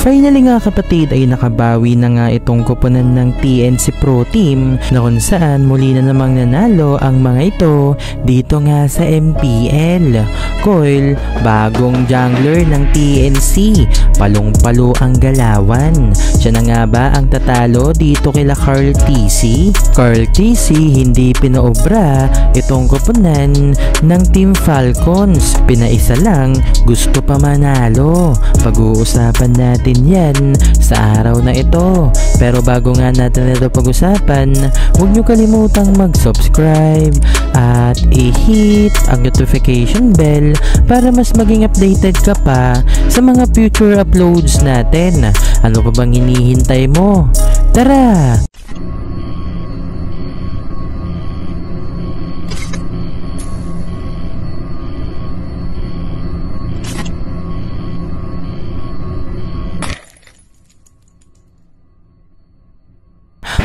Finally nga kapatid ay nakabawi na nga itong koponan ng TNC Pro Team na kung saan muli na namang nanalo ang mga ito dito nga sa MPL. Coil, bagong jungler ng TNC, palong-palo ang galawan. Siya na nga ba ang tatalo dito kila Carl TC? Carl TC hindi pinaobra itong koponan ng Team Falcons. Pinaisa lang, gusto pa manalo. Pag-uusapan natin yan sa araw na ito. Pero bago nga natin ito pag-usapan, huwag nyo kalimutang mag-subscribe at i-hit ang notification bell para mas maging updated ka pa sa mga future uploads natin. Ano pa bang hinihintay mo? Tara!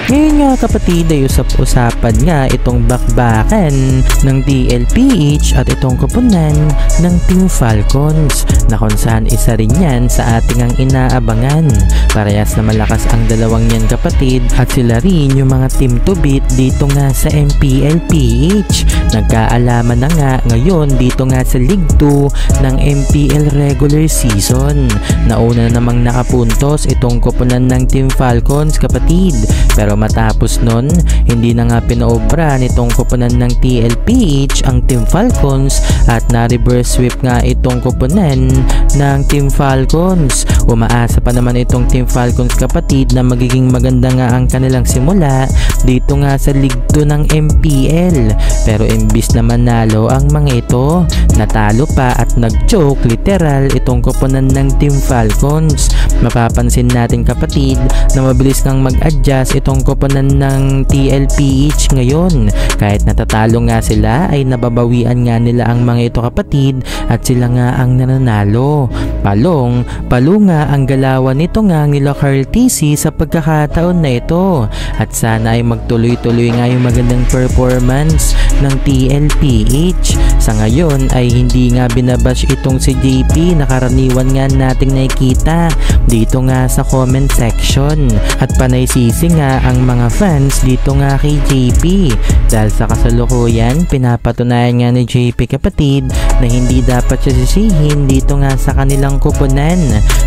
Ngayon nga kapatid ay usap-usapan nga itong bakbakan ng DLPH at itong koponan ng Team Falcons na kung saan isa rin yan sa ating ang inaabangan. Parehas na malakas ang dalawang yan kapatid at sila rin yung mga team to beat dito nga sa MPLPH. Nagkaalaman na nga ngayon dito nga sa League 2 ng MPL regular season. Nauna namang nakapuntos itong koponan ng Team Falcons kapatid. Pero matapos nun, hindi na nga pinaobra nitong koponan ng TLPH ang Team Falcons at na-reverse sweep nga itong koponan ng Team Falcons. Umaasa pa naman itong Team Falcons kapatid na magiging maganda nga ang kanilang simula dito nga sa League 2 ng MPL. Pero imbis na manalo ang mga ito, natalo pa at nag-choke literal itong koponan ng Team Falcons. Mapapansin natin kapatid na mabilis nang mag-adjust itong koponan ng TLPH ngayon. Kahit natatalo nga sila ay nababawian nga nila ang mga ito kapatid at sila nga ang nananalo. Palo nga ang galawan nito nga nila Carl TC sa pagkakataon na ito at sana ay magtuloy-tuloy nga yung magandang performance ng TLPH. Sa ngayon ay hindi nga binabash itong si JP na karaniwan nga nating nakikita dito nga sa comment section at panay sisi nga ang mga fans dito nga kay JP dahil sa kasalukuyan pinapatunayan nga ni JP kapatid na hindi dapat siya sisihin dito nga sa kanilang koponan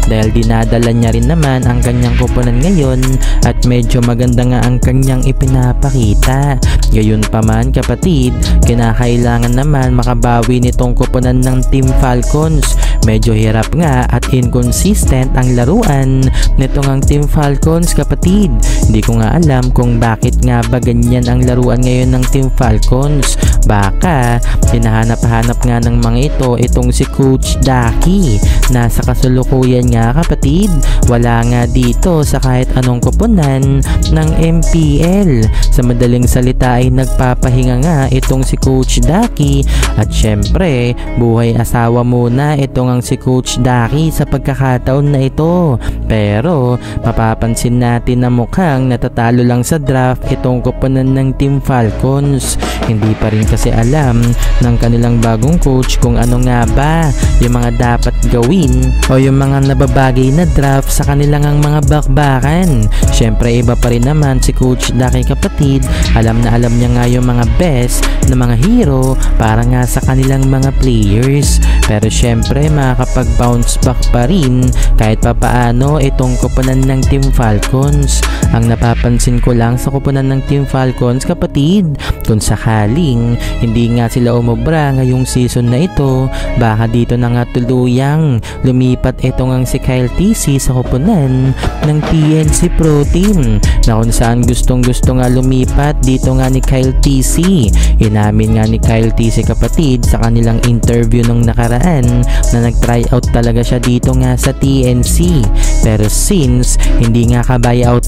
dahil dinadala niya rin naman ang kanyang koponan ngayon at medyo maganda nga ang kanyang ipinapakita. Gayon pa man kapatid, kinakailangan naman makabawi nitong koponan ng Team Falcons. Medyo hirap nga at inconsistent ang laruan nitong ang Team Falcons kapatid. Hindi ko nga alam kung bakit nga ba ganyan ang laruan ngayon ng Team Falcons. Baka hinahanap-hanap nga ng mga ito itong si Coach Daki. Nasa kasalukuyan nga kapatid, wala nga dito sa kahit anong koponan ng MPL. Sa madaling salita ay nagpapahinga nga itong si Coach Daki at syempre buhay asawa muna itong ang si Coach Daki sa pagkakataon na ito. Pero mapapansin natin na mukhang natatalo lang sa draft itong koponan ng Team Falcons. Hindi pa rin kasi alam ng kanilang bagong coach kung ano nga ba yung mga dapat gawin o yung mga nababagay na draft sa kanilang ang mga bakbakan. Syempre iba pa rin naman si Coach Daki kapatid. Alam na alam niya nga yung mga best na mga hero para nga sa kanilang mga players. Pero syempre makakapag-bounce back pa rin kahit papaano itong koponan ng Team Falcons. Ang napapansin ko lang sa koponan ng Team Falcons kapatid, kung sakaling hindi nga sila umobra ngayong season na ito, baka dito na nga tuluyang lumipat itong ang si Kyle TC sa koponan ng TNC Pro Team na kung saan gustong-gusto nga lumipat dito nga ni Kyle TC. Inamin nga ni Kyle TC kapatid sa kanilang interview nung nakaraan na nag-try out talaga siya dito nga sa TNC. Pero since hindi nga ka-buyout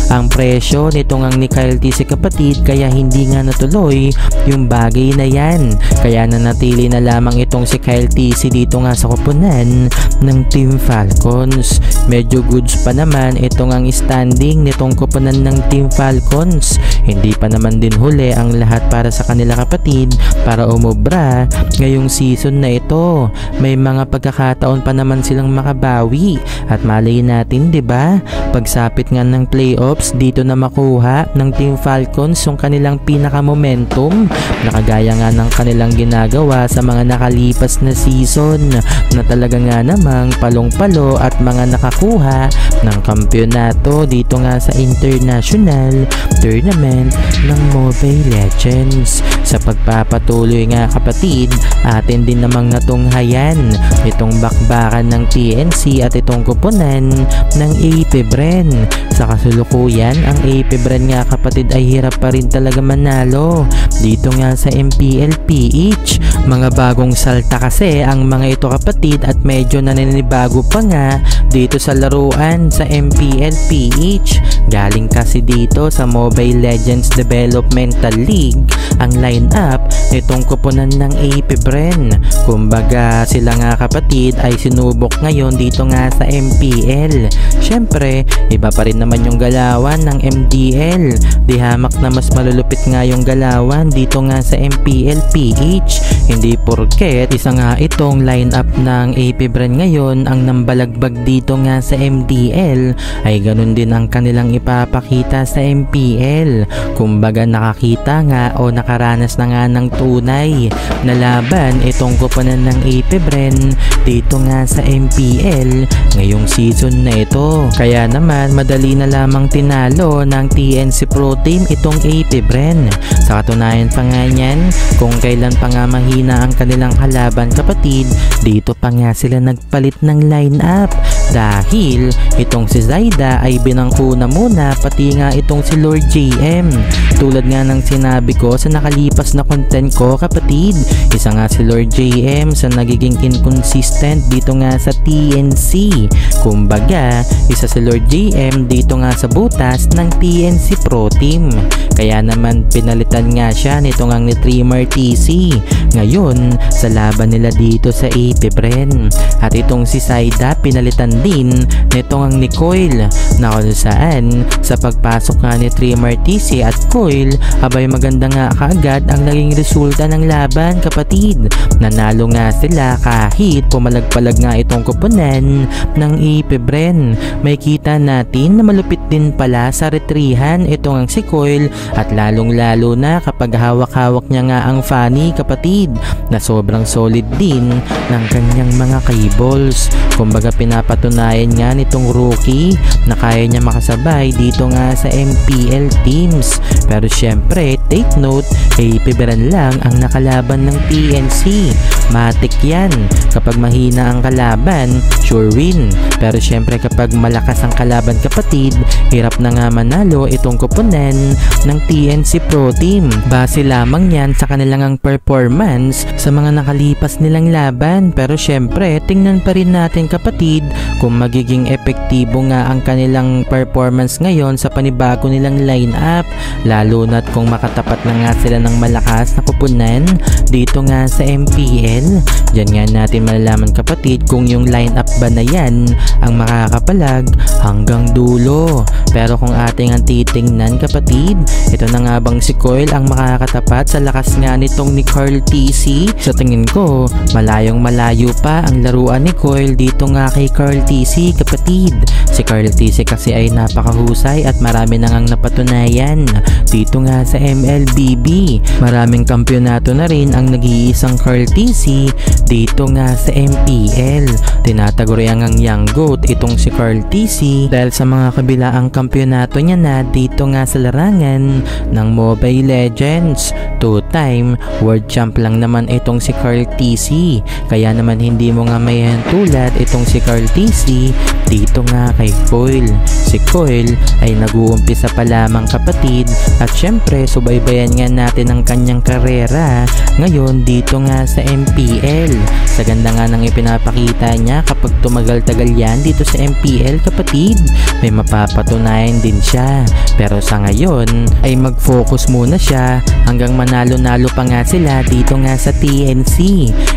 ang presyo nitong ang ni Kyle TC kapatid, kaya hindi nga natuloy yung bagay na yan. Kaya nanatili nanatili na lamang itong si Kyle TC dito nga sa koponan ng Team Falcons. Medyo goods pa naman itong ang standing nitong koponan ng Team Falcons. Hindi pa naman din huli ang lahat para sa kanila kapatid para umubra ngayong season na ito. May mga pagkakataon pa naman silang makabawi at malay natin, 'di ba? Pagsapit nga ng playoffs dito na makuha ng Team Falcons yung kanilang pinaka-momentum na kagaya nga ng kanilang ginagawa sa mga nakalipas na season na talaga nga namang palong-palo at mga nakakuha ng kampyonato dito nga sa international tournament ng Mobile Legends. Sa pagpapatuloy nga kapatid, atin din namang natunghayan itong bakbakan ng TNC at itong koponan ng AP Bren. Sa kasulukuyan, ang AP Bren nga kapatid ay hirap pa rin talaga manalo dito nga sa MPL-PH. Mga bagong salta kasi ang mga ito kapatid at medyo naninibago pa nga dito sa laruan sa MPL-PH. Galing kasi dito sa Mobile Legends Developmental League ang lineup nitong koponan ng AP Bren. Kumbaga sila nga kapatid ay sinubok ngayon dito nga sa MPL. Syempre, iba pa rin naman yung galawan ng MDL. Di hamak na mas malulupit nga yung galawan dito nga sa MPL-PH. Hindi porket isa nga itong lineup ng AP Bren ngayon ang nambalagbag dito nga sa MDL ay ganun din ang kanilang ipapakita sa MPL. Kumbaga nakakita nga o nakaranas na nga ng tunay na laban itong koponan ng AP Bren dito nga sa MPL ngayong season na ito. Kaya naman madali na lamang tinalo ng TNC Pro Team itong AP Bren. Sa katunayan pa nga niyan, kung kailan pa nga mahina ang kanilang kalaban kapatid, dito pa nga sila nagpalit ng lineup dahil itong si Zyda ay binangko na muna pati nga itong si Lord JM. Tulad nga ng sinabi ko sa nakalipas na content ko kapatid, isa nga si Lord JM sa nagiging inconsistent dito nga sa TNC. Kumbaga, isa si Lord JM dito nga sa butas ng TNC Pro Team. Kaya naman pinalitan nga siya nitong ang ni Trimmer TC ngayon sa laban nila dito sa AP Bren. At itong si Zyda pinalitan din nitong ang ni Coil na kung saan sa pagpasok nga ni Trimmer TC at Coil abay maganda nga kaagad ang naging resulta ng laban kapatid. Nanalo nga sila kahit pumalag-palag nga itong koponan ng AP Bren. May kita natin na malupit din pala sa retrihan itong ang si Coil at lalong lalo na kapag hawak-hawak niya nga ang Fanny kapatid na sobrang solid din ng kanyang mga cables. Kumbaga pinapatunayan nga nitong rookie na kaya niya makasabay dito nga sa MPL teams. Pero syempre take note, AP Bren lang ang nakalaban ng TNC. Matik yan. Kapag mahina ang kalaban, sure win. Pero syempre kapag malakas ang kalaban kapatid, hirap na nga manalo itong koponan ng TNC Pro Team. Base lamang yan sa kanilang ang performance sa mga nakalipas nilang laban. Pero syempre tingnan pa rin natin kapatid kung magiging epektibo nga ang kanilang performance ngayon sa panibago nilang lineup, lalo na't kung makatapat na nga sila ng malakas na koponan dito nga sa MPL. Diyan nga natin malalaman kapatid kung yung lineup ba na yan ang makakapalag hanggang dulo. Pero kung ating ang titingnan kapatid, ito na nga bang si Coil ang makakatapat sa lakas nga nitong ni Carl TC? Sa tingin ko, malayong malayo pa ang laruan ni Coil dito nga kay Carl TC kapatid. Si Carl TC kasi ay napakahusay at marami na ngang napatunayan dito nga sa MLBB. Maraming kampyonato na rin ang nag-iisang Carl TC dito nga sa MPL. Tinataguriang ang young goat itong si Carl TC dahil sa mga kabilaang kampyonato niya na dito nga sa larangan ng Mobile Legends. 2-time world champ lang naman itong si Carl TC. Kaya naman hindi mo nga may tulad itong si Carl TC easy dito nga kay Coil. Si Coil ay nag-uumpisa pa lamang kapatid at syempre subaybayan nga natin ang kanyang karera ngayon dito nga sa MPL. Sa ganda nga ng ipinapakita niya kapag tumagal-tagal yan dito sa MPL kapatid, may mapapatunayan din siya. Pero sa ngayon ay mag-focus muna siya hanggang manalo-nalo pa nga sila dito nga sa TNC.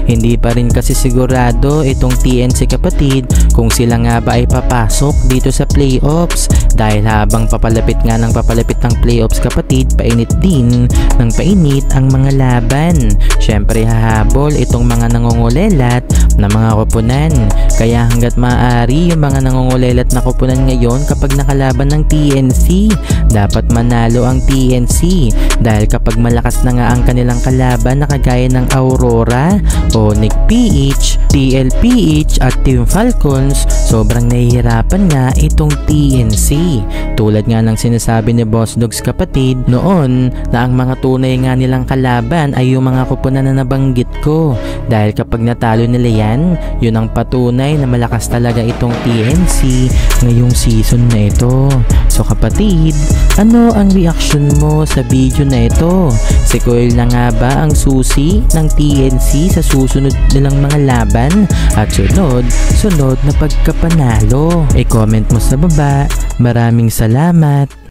Hindi pa rin kasi sigurado itong TNC kapatid kung sila nga ba ay papasok dito sa playoffs dahil habang papalapit nga ng papalapit ang playoffs kapatid, painit din ng painit ang mga laban. Syempre hahabol itong mga nangungulelat na mga koponan. Kaya hanggat maaari yung mga nangungulelat na koponan ngayon kapag nakalaban ng TNC, dapat manalo ang TNC dahil kapag malakas na nga ang kanilang kalaban na kagaya ng Aurora, Onyx PH, TLPH at Team Falcons, sobrang nahihirapan nga itong TNC. Tulad nga ng sinasabi ni Boss Dogs kapatid noon na ang mga tunay nga nilang kalaban ay yung mga koponan na nabanggit ko dahil kapag natalo nila yan, yun ang patunay na malakas talaga itong TNC ngayong season na ito. So kapatid, ano ang reaction mo sa video na ito? Si Coil na nga ba ang susi ng TNC sa susunod nilang mga laban at sunod na pagkapanalo? I-comment mo sa baba. Maraming salamat.